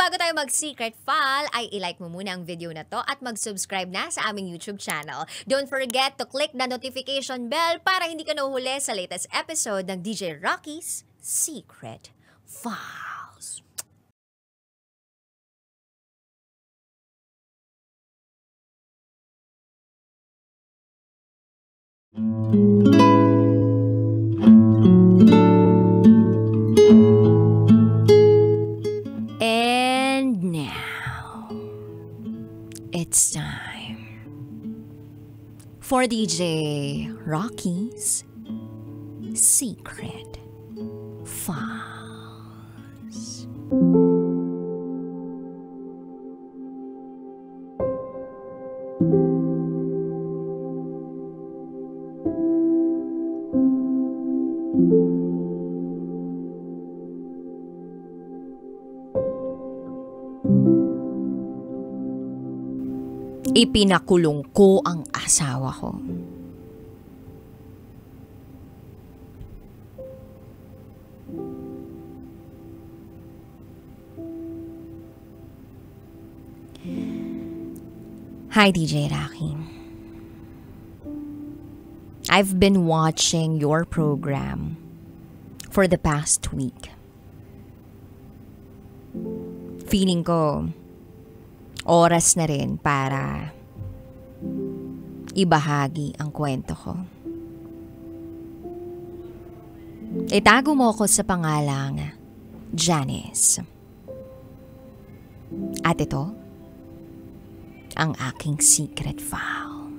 bago tayo mag-secret file, ay ilike mo muna ang video na to at mag-subscribe na sa aming YouTube channel. Don't forget to click the notification bell para hindi ka nahuhuli sa latest episode ng DJ Rocky's Secret Files. And now, it's time for DJ Rocky's Secret Files. Ipinakulong ko ang asawa ko. Hi, DJ Rocky. I've been watching your program for the past week. Feeling ko, oras na rin para ibahagi ang kwento ko. Itago mo ko sa pangalang Janice. At ito, ang aking secret file.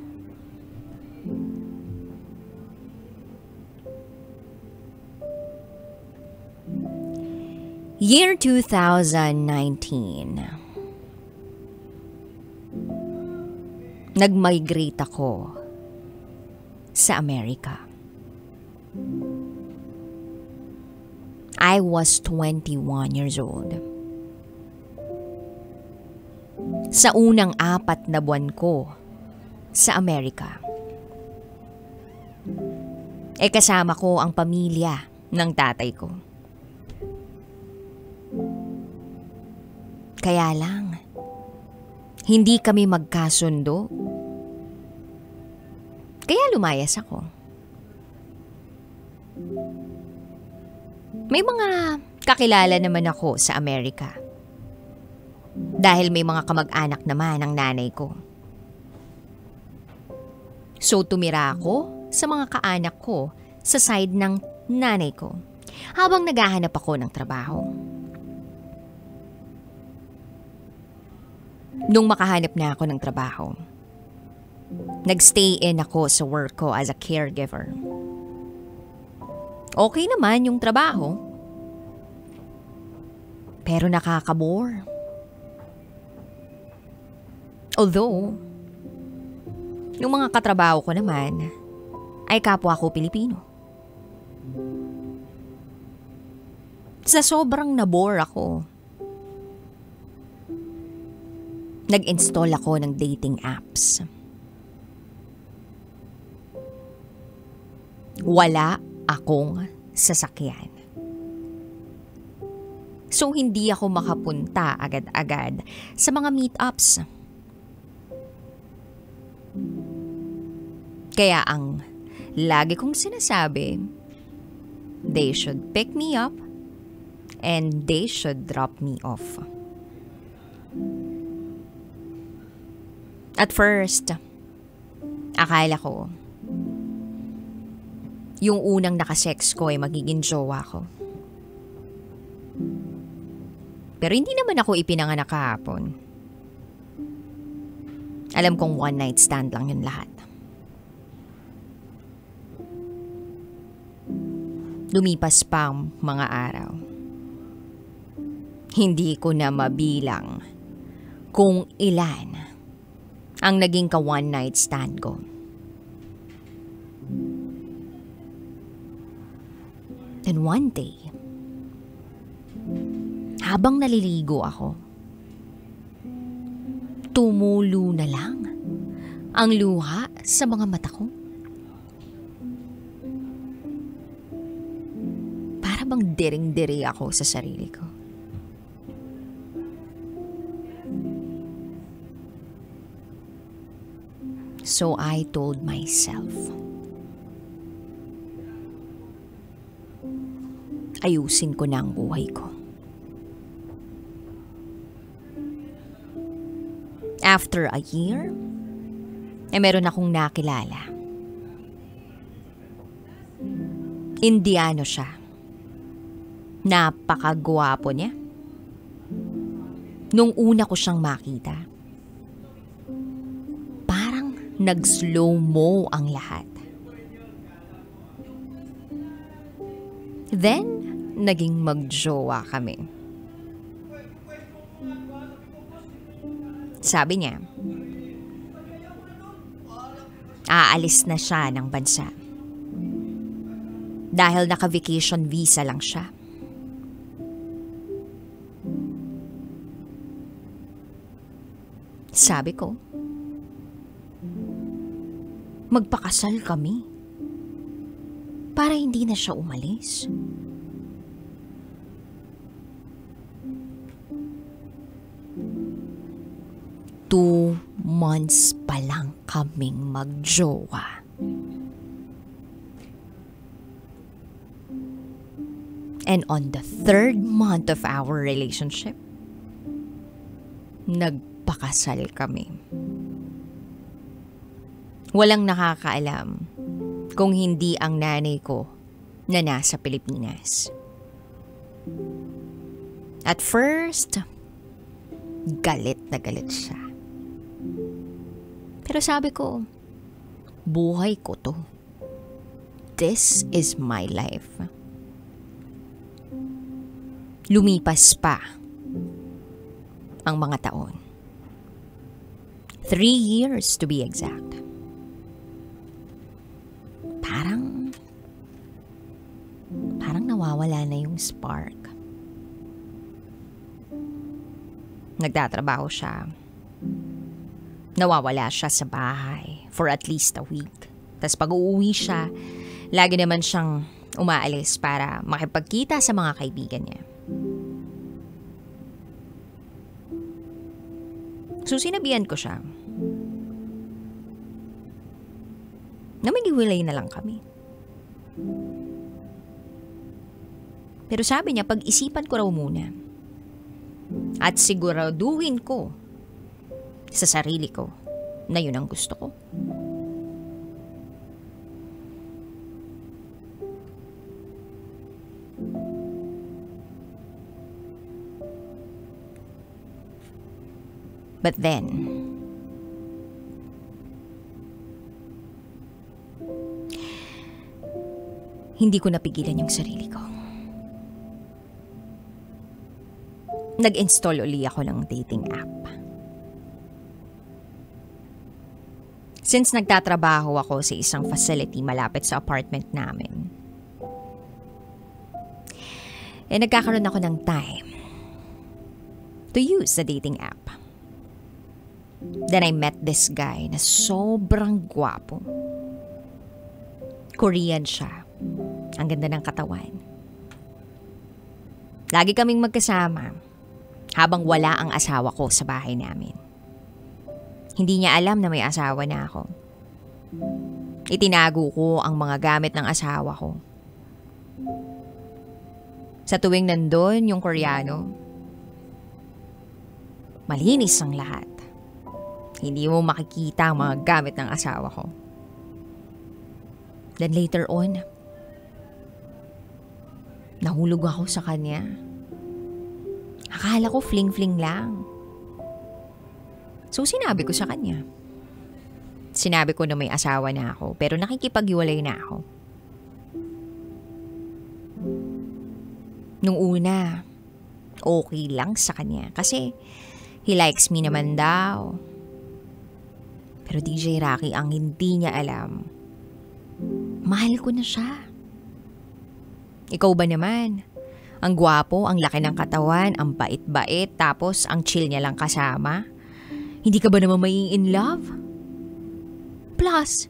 Year 2019. Nag-migrate ako sa Amerika. I was 21 years old. Sa unang 4 na buwan ko sa Amerika, kasama ko ang pamilya ng tatay ko. Kaya lang, hindi kami magkasundo. Kaya lumayas ako. May mga kakilala naman ako sa Amerika. Dahil may mga kamag-anak naman ang nanay ko. So tumira ako sa mga kaanak ko sa side ng nanay ko habang naghahanap ako ng trabaho. Nung makahanap na ako ng trabaho, nagstay in ako sa work ko as a caregiver. Okay naman yung trabaho, pero nakaka-bore. Although, yung mga katrabaho ko naman ay kapwa ko Pilipino. Sa sobrang nabore ako, nag-install ako ng dating apps. Wala akong sasakyan. So, hindi ako makapunta agad-agad sa mga meetups. Kaya ang lagi kong sinasabi, they should pick me up and they should drop me off. At first, akala ko, yung unang nakasex ko ay magiging jowa ko. Pero hindi naman ako ipinanganak kahapon. Alam kong one night stand lang yun lahat. Lumipas pa ang mga araw. Hindi ko na mabilang kung ilan ang naging ka-one night stand ko. Then one day, habang naliligo ako, tumulo na lang ang luha sa mga mata ko. Para bang diring-diri ako sa sarili ko. So I told myself, ayusin ko na ang buhay ko. After a year, meron akong nakilala. Indiano siya. Napakagwapo niya. Nung una ko siyang makita, parang nag-slow-mo ang lahat. Then, naging magjowa kami. Sabi niya, aalis na siya ng bansa. Dahil naka-vacation visa lang siya. Sabi ko, magpakasal kami para hindi na siya umalis. Two months pa lang kaming magjowa. And on the 3rd month of our relationship, nagpakasal kami. Walang nakakaalam kung hindi ang nanay ko na nasa Pilipinas. At first, galit na galit siya. Pero sabi ko, buhay ko to. This is my life. Lumipas pa ang mga taon. 3 years to be exact. Parang nawawala na yung spark. Nagtatrabaho siya. Nawawala siya sa bahay for at least a week. Tapos pag uuwi siya, lagi naman siyang umaalis para makipagkita sa mga kaibigan niya. So sinabihan ko siya na maghiwalay na lang kami. Pero sabi niya, pag-isipan ko raw muna. At siguraduhin ko sa sarili ko na yun ang gusto ko. But then, hindi ko napigilan yung sarili ko. Nag-install uli ako ng dating app. Since nagtatrabaho ako sa isang facility malapit sa apartment namin, nagkakaroon ako ng time to use the dating app. Then I met this guy na sobrang gwapo. Korean siya. Ang ganda ng katawan. Lagi kaming magkasama habang wala ang asawa ko sa bahay namin. Hindi niya alam na may asawa na ako. Itinago ko ang mga gamit ng asawa ko. Sa tuwing nandun yung Koreano, malinis ang lahat. Hindi mo makikita ang mga gamit ng asawa ko. Then later on, nahulog ako sa kanya. Akala ko fling-fling lang. So sinabi ko sa kanya. Sinabi ko na may asawa na ako, pero nakikipaghiwalay na ako. Nung una, okay lang sa kanya kasi he likes me naman daw. Pero DJ Rocky, ang hindi niya alam, mahal ko na siya. Ikaw ba naman? Ang gwapo, ang laki ng katawan, ang bait-bait, tapos ang chill niya lang kasama. Hindi ka ba naman may in love? Plus,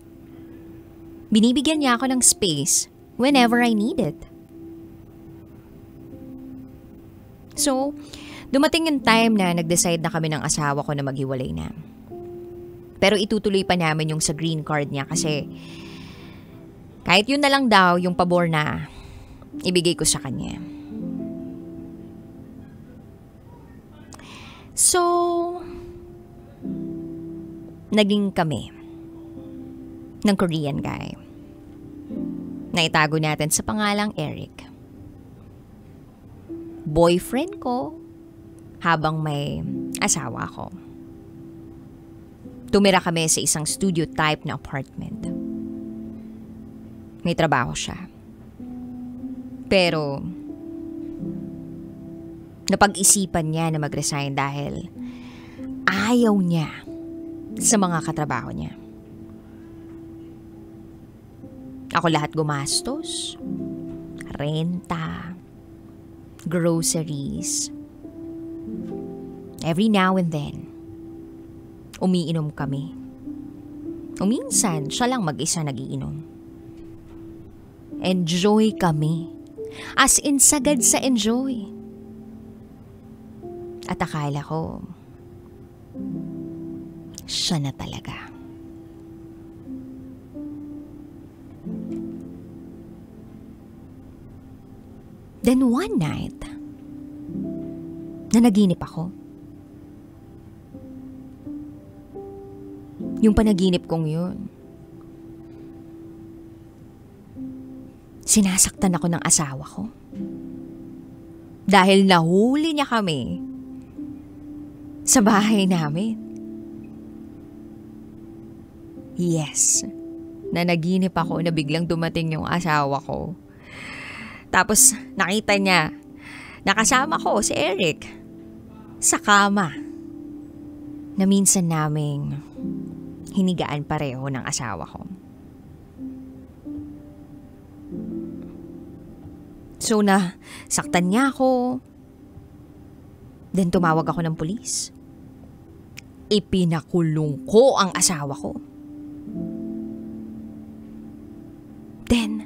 binibigyan niya ako ng space whenever I need it. So, dumating yung time na nag-decide na kami ng asawa ko na maghiwalay na. Pero itutuloy pa namin yung sa green card niya kasi kahit yun na lang daw yung pabor na ibigay ko sa kanya. So, naging kami ng Korean guy na itago natin sa pangalang Eric. Boyfriend ko habang may asawa ko. Tumira kami sa isang studio type na apartment. May trabaho siya. Pero, napag-isipan niya na mag-resign dahil ayaw niya sa mga katrabaho niya. Ako lahat gumastos. Renta. Groceries. Every now and then, umiinom kami. O minsan, siya lang mag-isa nagiinom. Enjoy kami. As in, sagad sa enjoy. At akala ko, siya na talaga. Then one night, nanaginip ako. Yung panaginip kong yun, sinasaktan ako ng asawa ko. Dahil nahuli niya kami sa bahay namin. Yes, nanaginip ako na biglang dumating yung asawa ko. Tapos nakita niya, nakasama ko si Eric sa kama na minsan naming hinigaan pareho ng asawa ko. So saktan niya ako. Then tumawag ako ng pulis. Ipinakulong ko ang asawa ko. Then,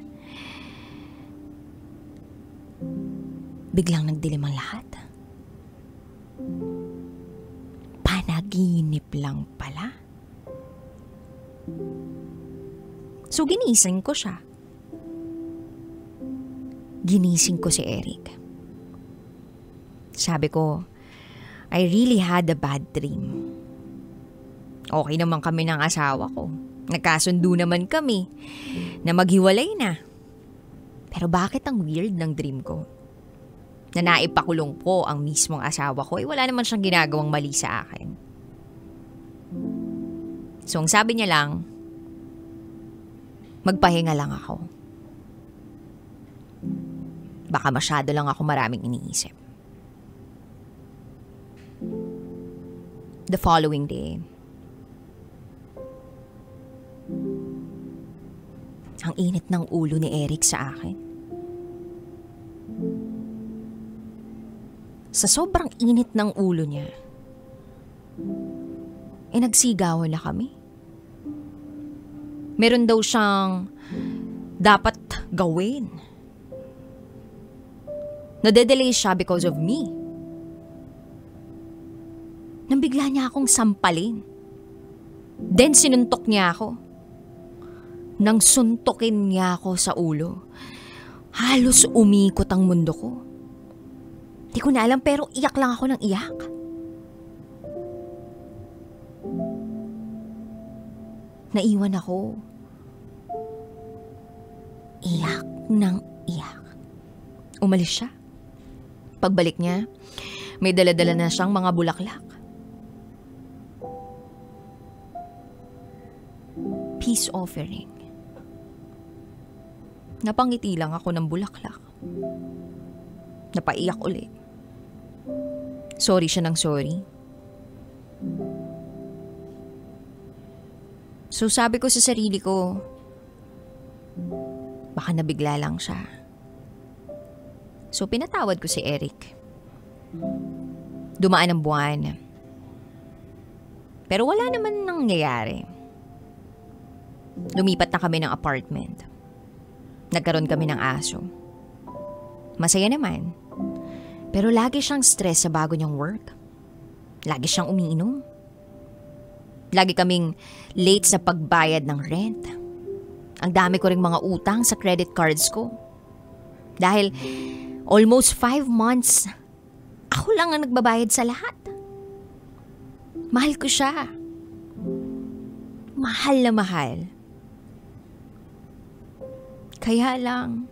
biglang nagdilim ang lahat. Panaginip lang pala. So ginising ko siya. Ginising ko si Eric. Sabi ko, I really had a bad dream. Okay naman kami ng asawa ko. Nagkasundo naman kami na maghiwalay na. Pero bakit ang weird ng dream ko? Na naipakulong po ang mismong asawa ko, wala naman siyang ginagawang mali sa akin. So ang sabi niya lang, magpahinga lang ako. Baka masyado lang ako maraming iniisip. The following day, ang init ng ulo ni Eric sa akin. Sa sobrang init ng ulo niya, nagsigawan na kami. Meron daw siyang dapat gawin. Nade-delay siya because of me. Nang bigla niya akong sampalin. Then sinuntok niya ako. Nang suntukin niya ako sa ulo, halos umikot ang mundo ko. Di ko na alam pero iyak lang ako ng iyak. Naiwan ako. Iyak ng iyak. Umalis siya. Pagbalik niya, may dala-dala na siyang mga bulaklak. Peace offering. Napangiti lang ako ng bulaklak. Napaiyak ulit. Sorry siya ng sorry. So sabi ko sa sarili ko, baka nabigla lang siya. So pinatawad ko si Eric. Dumaan ang buwan. Pero wala naman nangyayari. Lumipat na kami ng apartment. Nagkaroon kami ng aso. Masaya naman. Pero lagi siyang stress sa bago niyang work. Lagi siyang umiinom. Lagi kaming late sa pagbayad ng rent. Ang dami ko ring mga utang sa credit cards ko. Dahil almost 5 months, ako lang ang nagbabayad sa lahat. Mahal ko siya. Mahal na mahal. Kaya lang,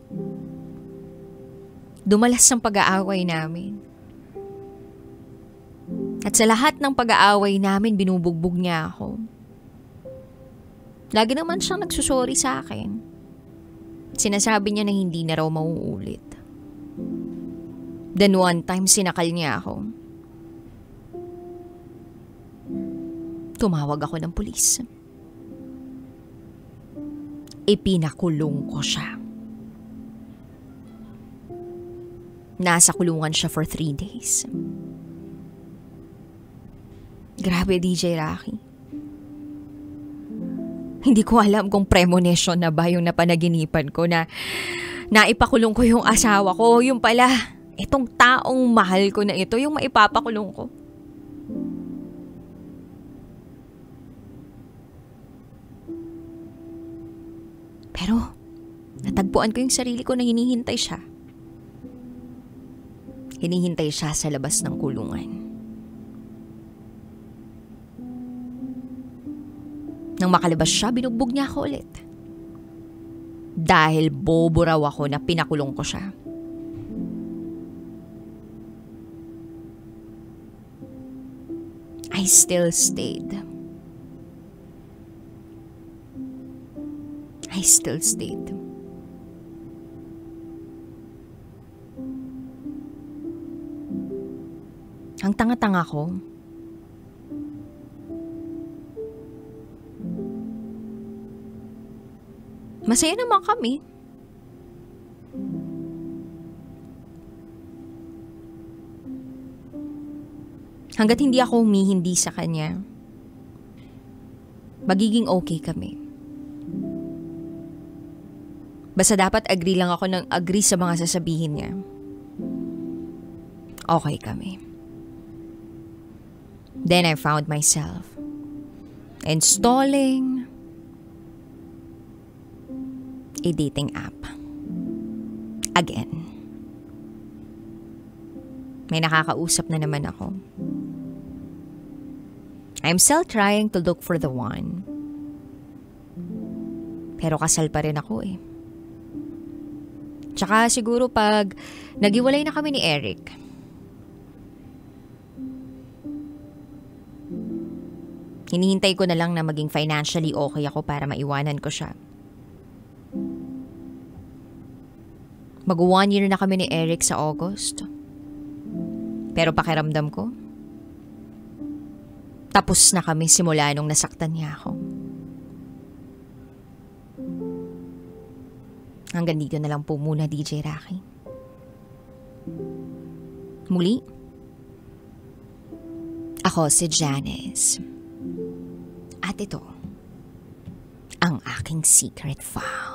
dumalas ang pag-aaway namin. At sa lahat ng pag-aaway namin, binubugbog niya ako. Lagi naman siyang nagsusorry sa akin. Sinasabi niya na hindi na raw mauulit. Then one time, sinakal niya ako. Tumawag ako ng pulis. Ipinakulong ko siya. Nasa kulungan siya for 3 days. Grabe, DJ Rocky. Hindi ko alam kung premonition na ba yung napanaginipan ko na naipakulong ko yung asawa ko. Yung pala, itong taong mahal ko na ito, yung maipapakulong ko. Pero, natagpuan ko yung sarili ko na hinihintay siya. Hinihintay siya sa labas ng kulungan. Nang makalabas siya, binugbog niya ako ulit. Dahil bobo raw ako na pinakulong ko siya. I still stayed. I still stayed. Ang tanga-tanga ko. Masaya naman kami. Hanggat hindi ako humihindi sa kanya, magiging okay kami. Basta dapat agree lang ako ng agree sa mga sasabihin niya. Okay kami. Then I found myself installing a dating app. Again. May nakakausap na naman ako. I'm still trying to look for the one. Pero kasal pa rin ako eh. Tsaka siguro pag naghiwalay na kami ni Eric, hinihintay ko na lang na maging financially okay ako para maiwanan ko siya. Mag-1 year na kami ni Eric sa August. Pero pakiramdam ko, tapos na kami simula nung nasaktan niya ako. Hanggang dito na lang po muna, DJ Rocky. Muli, ako si Janice. At ito, ang aking secret file.